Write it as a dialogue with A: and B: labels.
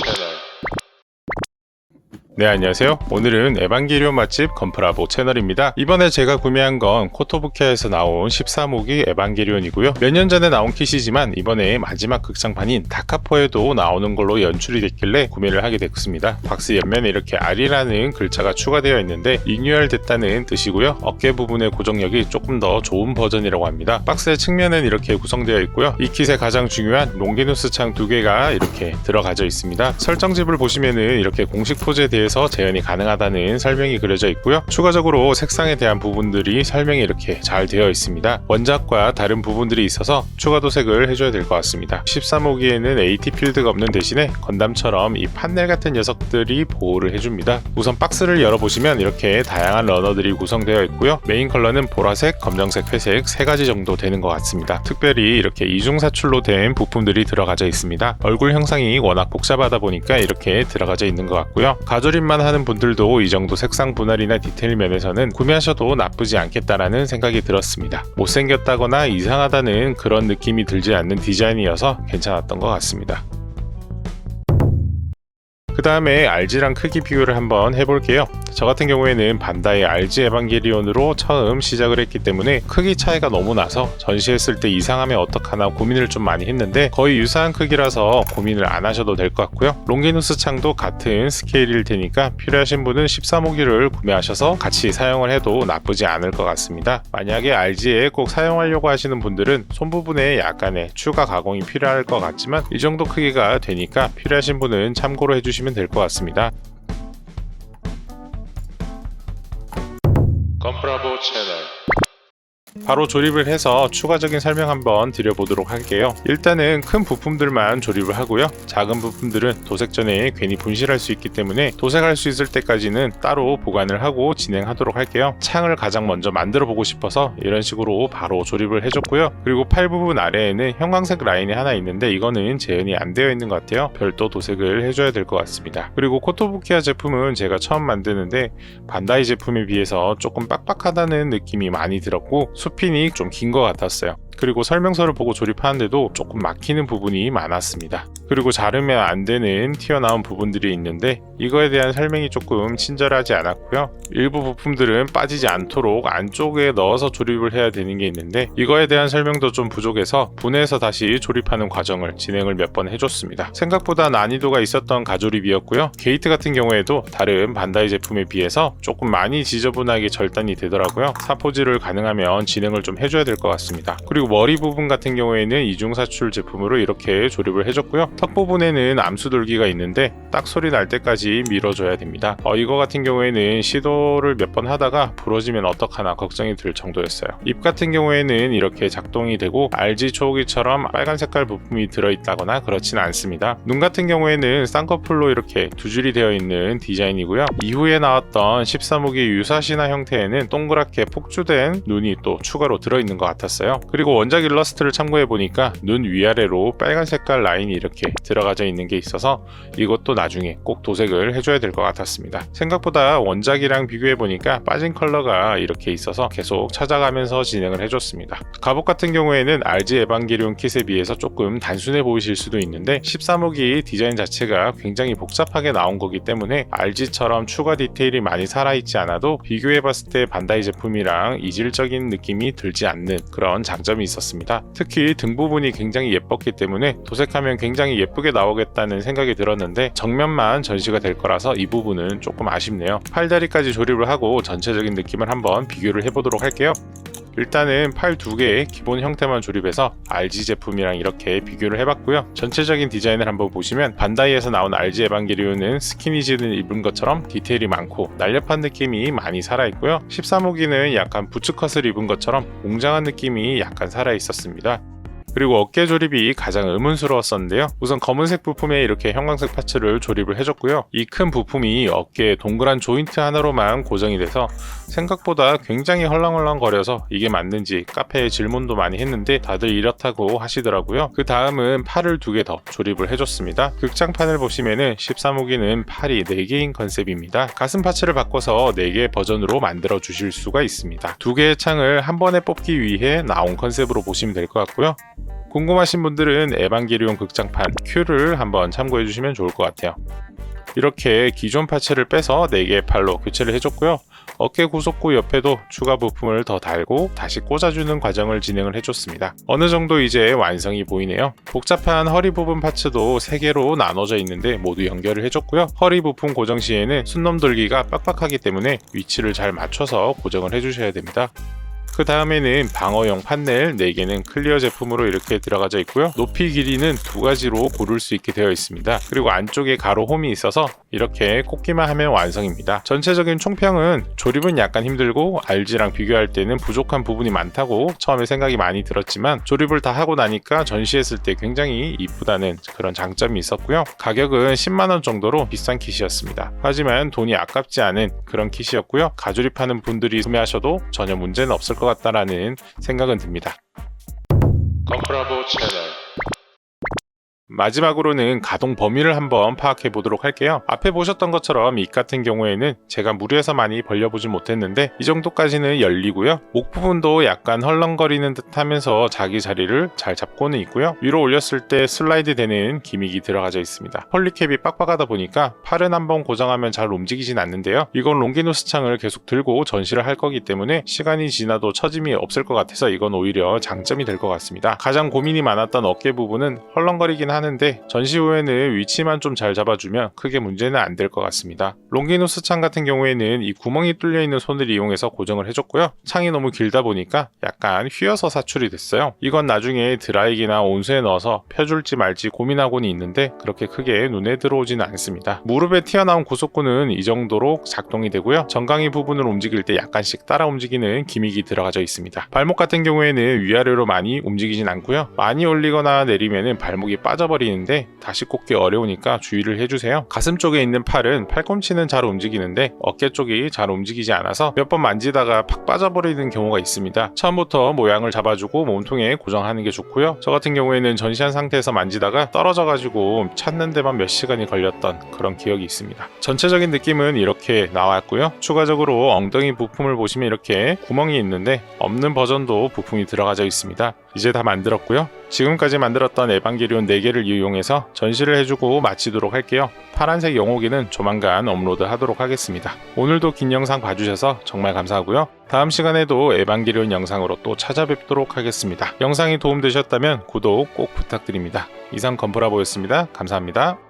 A: 채널.
B: 네, 안녕하세요. 오늘은 에반게리온 맛집 건프라보 채널입니다. 이번에 제가 구매한 건 코토부키아에서 나온 13호기 에반게리온이고요. 몇 년 전에 나온 킷이지만 이번에 마지막 극장판인 다카포에도 나오는 걸로 연출이 됐길래 구매를 하게 됐습니다. 박스 옆면에 이렇게 R이라는 글자가 추가되어 있는데 리뉴얼 됐다는 뜻이고요. 어깨 부분의 고정력이 조금 더 좋은 버전이라고 합니다. 박스의 측면은 이렇게 구성되어 있고요. 이 킷의 가장 중요한 롱기누스 창 2개가 이렇게 들어가져 있습니다. 설정집을 보시면은 이렇게 공식 포즈에 대해서 재현이 가능하다는 설명이 그려져 있고요. 추가적으로 색상에 대한 부분들이 설명이 이렇게 잘 되어 있습니다. 원작과 다른 부분들이 있어서 추가 도색을 해줘야 될 것 같습니다. 13호기에는 AT 필드가 없는 대신에 건담처럼 이 판넬 같은 녀석들이 보호를 해줍니다. 우선 박스를 열어보시면 이렇게 다양한 러너들이 구성되어 있고요. 메인 컬러는 보라색, 검정색, 회색 3가지 정도 되는 것 같습니다. 특별히 이렇게 이중사출로 된 부품들이 들어가져 있습니다. 얼굴 형상이 워낙 복잡하다 보니까 이렇게 들어가져 있는 것 같고요. 가조림만 하는 분들도 이 정도 색상 분할이나 디테일 면에서는 구매하셔도 나쁘지 않겠다라는 생각이 들었습니다. 못생겼다거나 이상하다는 그런 느낌이 들지 않는 디자인이어서 괜찮았던 것 같습니다. 그 다음에 RG랑 크기 비교를 한번 해볼게요. 저 같은 경우에는 반다이 RG 에반게리온으로 처음 시작을 했기 때문에 크기 차이가 너무 나서 전시했을 때 이상하면 어떡하나 고민을 좀 많이 했는데 거의 유사한 크기라서 고민을 안 하셔도 될 것 같고요. 롱기누스 창도 같은 스케일일 테니까 필요하신 분은 13호기를 구매하셔서 같이 사용을 해도 나쁘지 않을 것 같습니다. 만약에 RG에 꼭 사용하려고 하시는 분들은 손 부분에 약간의 추가 가공이 필요할 것 같지만 이 정도 크기가 되니까 필요하신 분은 참고로 해주시면 될 것 같습니다.
A: 건프라보 채널.
B: 바로 조립을 해서 추가적인 설명 한번 드려보도록 할게요. 일단은 큰 부품들만 조립을 하고요. 작은 부품들은 도색 전에 괜히 분실할 수 있기 때문에 도색할 수 있을 때까지는 따로 보관을 하고 진행하도록 할게요. 창을 가장 먼저 만들어 보고 싶어서 이런 식으로 바로 조립을 해줬고요. 그리고 팔 부분 아래에는 형광색 라인이 하나 있는데 이거는 재현이 안 되어 있는 것 같아요. 별도 도색을 해줘야 될 것 같습니다. 그리고 코토부키아 제품은 제가 처음 만드는데 반다이 제품에 비해서 조금 빡빡하다는 느낌이 많이 들었고 수핀이 좀 긴 것 같았어요. 그리고 설명서를 보고 조립하는데도 조금 막히는 부분이 많았습니다. 그리고 자르면 안 되는 튀어나온 부분들이 있는데 이거에 대한 설명이 조금 친절하지 않았고요. 일부 부품들은 빠지지 않도록 안쪽에 넣어서 조립을 해야 되는 게 있는데 이거에 대한 설명도 좀 부족해서 분해해서 다시 조립하는 과정을 진행을 몇 번 해줬습니다. 생각보다 난이도가 있었던 가조립이었고요. 게이트 같은 경우에도 다른 반다이 제품에 비해서 조금 많이 지저분하게 절단이 되더라고요. 사포질을 가능하면 진행을 좀 해줘야 될 것 같습니다. 그리고 머리 부분 같은 경우에는 이중사출 제품으로 이렇게 조립을 해줬고요. 턱 부분에는 암수돌기가 있는데 딱 소리 날 때까지 밀어줘야 됩니다. 이거 같은 경우에는 시도를 몇 번 하다가 부러지면 어떡하나 걱정이 들 정도였어요. 입 같은 경우에는 이렇게 작동이 되고 RG 초호기처럼 빨간 색깔 부품이 들어있다거나 그렇진 않습니다. 눈 같은 경우에는 쌍꺼풀로 이렇게 두 줄이 되어 있는 디자인이고요. 이후에 나왔던 13호기 유사시나 형태에는 동그랗게 폭주된 눈이 또 추가로 들어있는 것 같았어요. 그리고 원작 일러스트를 참고해보니까 눈 위아래로 빨간 색깔 라인이 이렇게 들어가져 있는 게 있어서 이것도 나중에 꼭 도색을 해줘야 될 것 같았습니다. 생각보다 원작이랑 비교해보니까 빠진 컬러가 이렇게 있어서 계속 찾아가면서 진행을 해줬습니다. 갑옷 같은 경우에는 RG 에반게리온 킷에 비해서 조금 단순해 보이실 수도 있는데 13호기 디자인 자체가 굉장히 복잡하게 나온 거기 때문에 RG처럼 추가 디테일이 많이 살아있지 않아도 비교해봤을 때 반다이 제품이랑 이질적인 느낌이 들지 않는 그런 장점이 있었습니다. 특히 등 부분이 굉장히 예뻤기 때문에 도색하면 굉장히 예쁘게 나오겠다는 생각이 들었는데 정면만 전시가 될 거라서 이 부분은 조금 아쉽네요. 팔다리까지 조립을 하고 전체적인 느낌을 한번 비교를 해보도록 할게요. 일단은 팔 2개의 기본 형태만 조립해서 RG 제품이랑 이렇게 비교를 해봤고요. 전체적인 디자인을 한번 보시면 반다이에서 나온 RG 에반게리온은 스키니진을 입은 것처럼 디테일이 많고 날렵한 느낌이 많이 살아있고요. 13호기는 약간 부츠컷을 입은 것처럼 웅장한 느낌이 약간 살아있었습니다. 그리고 어깨 조립이 가장 의문스러웠었는데요. 우선 검은색 부품에 이렇게 형광색 파츠를 조립을 해줬고요. 이 큰 부품이 어깨에 동그란 조인트 하나로만 고정이 돼서 생각보다 굉장히 헐렁헐렁 거려서 이게 맞는지 카페에 질문도 많이 했는데 다들 이렇다고 하시더라고요. 그 다음은 팔을 2개 더 조립을 해줬습니다. 극장판을 보시면은 13호기는 팔이 4개인 컨셉입니다. 가슴 파츠를 바꿔서 4개 버전으로 만들어 주실 수가 있습니다. 2개의 창을 한 번에 뽑기 위해 나온 컨셉으로 보시면 될 것 같고요. 궁금하신 분들은 에반게리온 극장판 Q를 한번 참고해 주시면 좋을 것 같아요. 이렇게 기존 파츠를 빼서 4개의 팔로 교체를 해줬고요. 어깨 구속구 옆에도 추가 부품을 더 달고 다시 꽂아주는 과정을 진행을 해줬습니다. 어느 정도 이제 완성이 보이네요. 복잡한 허리 부분 파츠도 3개로 나눠져 있는데 모두 연결을 해줬고요. 허리 부품 고정 시에는 순놈 돌기가 빡빡하기 때문에 위치를 잘 맞춰서 고정을 해주셔야 됩니다. 그 다음에는 방어용 판넬 4개는 클리어 제품으로 이렇게 들어가져 있고요. 높이 길이는 2가지로 고를 수 있게 되어 있습니다. 그리고 안쪽에 가로 홈이 있어서 이렇게 꽂기만 하면 완성입니다. 전체적인 총평은 조립은 약간 힘들고 RG랑 비교할 때는 부족한 부분이 많다고 처음에 생각이 많이 들었지만 조립을 다 하고 나니까 전시했을 때 굉장히 이쁘다는 그런 장점이 있었고요. 가격은 10만원 정도로 비싼 kit이었습니다. 하지만 돈이 아깝지 않은 그런 kit이었고요. 가조립하는 분들이 구매하셔도 전혀 문제는 없을 것 같다라는 생각은 듭니다. 건프라보 채널 마지막으로는 가동 범위를 한번 파악해 보도록 할게요. 앞에 보셨던 것처럼 이 같은 경우에는 제가 무리해서 많이 벌려보진 못했는데 이 정도까지는 열리고요. 목 부분도 약간 헐렁거리는 듯 하면서 자기 자리를 잘 잡고는 있고요. 위로 올렸을 때 슬라이드 되는 기믹이 들어가져 있습니다. 폴리캡이 빡빡하다 보니까 팔은 한번 고정하면 잘 움직이진 않는데요. 이건 롱기누스 창을 계속 들고 전시를 할 거기 때문에 시간이 지나도 처짐이 없을 것 같아서 이건 오히려 장점이 될 것 같습니다. 가장 고민이 많았던 어깨 부분은 헐렁거리긴 하는데 전시 후에는 위치만 좀 잘 잡아주면 크게 문제는 안 될 것 같습니다. 롱기누스 창 같은 경우에는 이 구멍이 뚫려 있는 손을 이용해서 고정을 해줬고요. 창이 너무 길다 보니까 약간 휘어서 사출이 됐어요. 이건 나중에 드라이기나 온수에 넣어서 펴줄지 말지 고민하고는 있는데 그렇게 크게 눈에 들어오지는 않습니다. 무릎에 튀어나온 구속구는 이 정도로 작동이 되고요. 정강이 부분을 움직일 때 약간씩 따라 움직이는 기믹이 들어가져 있습니다. 발목 같은 경우에는 위아래로 많이 움직이진 않고요. 많이 올리거나 내리면은 발목이 빠져버리는데 다시 꽂기 어려우니까 주의를 해주세요. 가슴 쪽에 있는 팔은 팔꿈치는 잘 움직이는데 어깨 쪽이 잘 움직이지 않아서 몇 번 만지다가 팍 빠져버리는 경우가 있습니다. 처음부터 모양을 잡아주고 몸통에 고정하는 게 좋고요. 저 같은 경우에는 전시한 상태에서 만지다가 떨어져가지고 찾는 데만 몇 시간이 걸렸던 그런 기억이 있습니다. 전체적인 느낌은 이렇게 나왔고요. 추가적으로 엉덩이 부품을 보시면 이렇게 구멍이 있는데 없는 버전도 부품이 들어가져 있습니다. 이제 다 만들었고요. 지금까지 만들었던 에반게리온 4개를 이용해서 전시를 해주고 마치도록 할게요. 파란색 영호기는 조만간 업로드 하도록 하겠습니다. 오늘도 긴 영상 봐주셔서 정말 감사하고요. 다음 시간에도 에반게리온 영상으로 또 찾아뵙도록 하겠습니다. 영상이 도움되셨다면 구독 꼭 부탁드립니다. 이상 건프라보였습니다. 감사합니다.